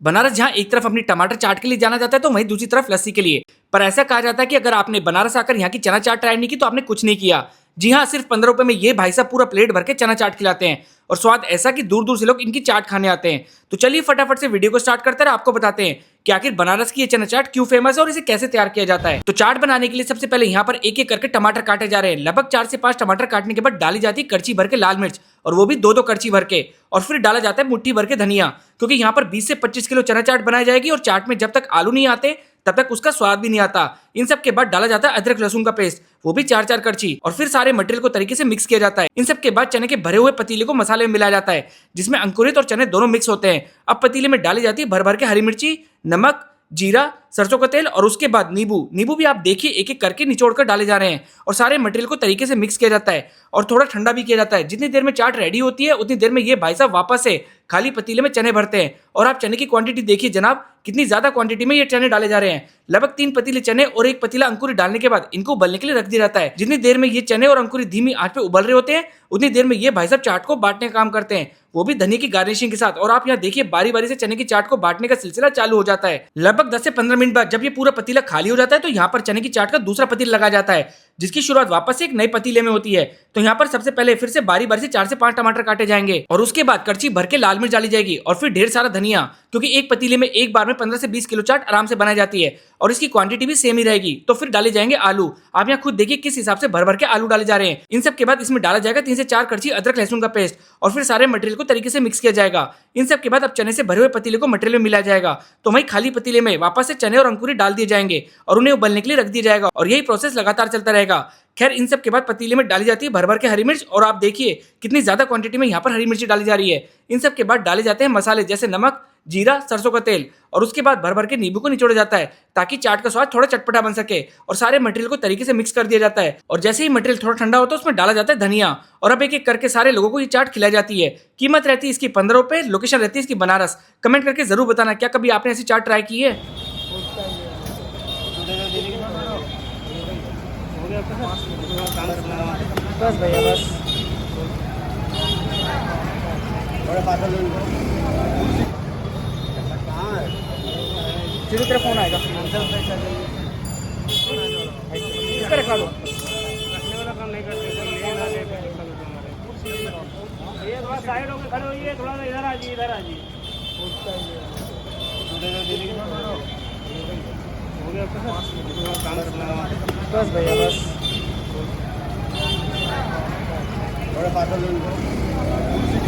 बनारस जहां एक तरफ अपनी टमाटर चाट के लिए जाना जाता है तो वहीं दूसरी तरफ लस्सी के लिए। पर ऐसा कहा जाता है कि अगर आपने बनारस आकर यहाँ की चना चाट ट्राई नहीं की तो आपने कुछ नहीं किया। जी हाँ, सिर्फ 15 रुपए में ये भाई साहब पूरा प्लेट भर के चना चाट खिलाते हैं और स्वाद ऐसा कि दूर दूर से लोग इनकी चाट खाने आते हैं। तो चलिए फटाफट से वीडियो को स्टार्ट करते हैं, आपको बताते हैं कि आखिर बनारस की ये चना चाट क्यों फेमस है और इसे कैसे तैयार किया जाता है। तो चाट बनाने के लिए सबसे पहले यहाँ पर एक एक करके टमाटर काटे जा रहे हैं। लगभग 4 से 5 टमाटर काटने के बाद डाली जाती है करछी भर के लाल मिर्च, और वो भी दो दो करछी भर के। और फिर डाला जाता है मुट्ठी भर के धनिया, क्योंकि यहाँ पर 20 से 25 किलो चना चाट बनाई जाएगी और चाट में जब तक आलू नहीं आते तब तक उसका स्वाद भी नहीं आता। इन सब के बाद डाला जाता है अदरक लहसुन का पेस्ट, वो भी 4-4 करछी, और फिर सारे मटेरियल को तरीके से मिक्स किया जाता है। इन सब के बाद चने के भरे हुए पतीले को मसाले में मिलाया जाता है, जिसमें अंकुरित और चने दोनों मिक्स होते हैं। अब पतीले में डाली जाती है भर भर के हरी मिर्ची, नमक, जीरा, सरसों का तेल, और उसके बाद नींबू भी आप देखिए एक एक करके निचोड़ कर डाले जा रहे हैं। और सारे मटेरियल को तरीके से मिक्स किया जाता है और थोड़ा ठंडा भी किया जाता है। जितनी देर में चाट रेडी होती है उतनी देर में ये भाई साहब वापस से खाली पतीले में चने भरते हैं। और आप चने की क्वांटिटी देखिए जनाब, कितनी ज्यादा क्वांटिटी में ये चने डाले जा रहे हैं। लगभग 3 पतीले चने और 1 पतीला अंकुरित डालने के बाद इनको उबलने के लिए रख दिया जाता है। जितनी देर में ये चने और अंकुरित धीमी आंच पे उबल रहे होते हैं उतनी देर में ये भाई साहब चाट को बांटने का काम करते हैं, वो भी धनिया की गार्निशिंग के साथ। और आप यहाँ देखिए बारी बारी से चने की चाट को बांटने का सिलसिला चालू हो जाता है। लगभग 10 से 15 मिनट बाद जब ये पूरा पतीला खाली हो जाता है तो यहाँ पर चने की चाट का दूसरा पतीला लगाया जाता है, जिसकी शुरुआत वापस से एक नए पतीले में होती है। तो यहाँ पर सबसे पहले फिर से बारी बारी से 4 से 5 टमाटर काटे जाएंगे और उसके बाद करछी भर के लाल मिर्च डाली जाएगी और फिर ढेर सारा धनिया, क्योंकि एक पतीले में एक बार में 15 से 20 किलो चाट आराम से बनाई जाती है और इसकी क्वांटिटी भी सेम ही रहेगी। तो फिर डाले जाएंगे आलू। आप यहाँ खुद देखिए किस हिसाब से भर भर के आलू डाले जा रहे हैं। इन सब के बाद इसमें डाला जाएगा 3 से 4 करछी अदरक लहसुन का पेस्ट और फिर सारे मटेरियल को तरीके से मिक्स किया जाएगा। इन सब के बाद अब चने से भरे हुए पतीले को मटेरियल में मिलाया जाएगा। तो वही खाली पतीले में वापस से चने और अंकुरित डाल दिए जाएंगे और उन्हें उबलने के लिए रख दिया जाएगा और यही प्रोसेस लगातार चलता रहेगा। खैर, इन सब के बाद पतीले में डाली जाती है भर भर के हरी मिर्च, और आप देखिए कितनी ज्यादा क्वांटिटी में यहाँ पर हरी मिर्ची डाली जा रही है। इन सब के बाद डाले जाते हैं मसाले जैसे नमक, जीरा, सरसों का तेल, और उसके बाद भर भर के नींबू को निचोड़ा जाता है ताकि चाट का स्वाद थोड़ा चटपटा बन सके। और सारे मटेरियल को तरीके से मिक्स कर दिया जाता है और जैसे ही मटेरियल थोड़ा ठंडा होता है उसमें डाला जाता है धनिया। और अब एक एक करके सारे लोगों को ये चाट खिलाई जाती है। कीमत रहती है इसकी 15 रुपए, लोकेशन रहती है इसकी बनारस। कमेंट करके जरूर बताना क्या कभी आपने ऐसी चाट ट्राई की है। बस भैया बस सीधी तरफ फोन आएगा, इसका रखवा दो। रखने वाला काम नहीं करते, लेना देते हैं, ये थोड़ा साइड होकर खड़े होइए, थोड़ा सा इधर आ जाइए, इधर आ जाइए। हो गया काम करना। बस भैया बस थोड़ा पास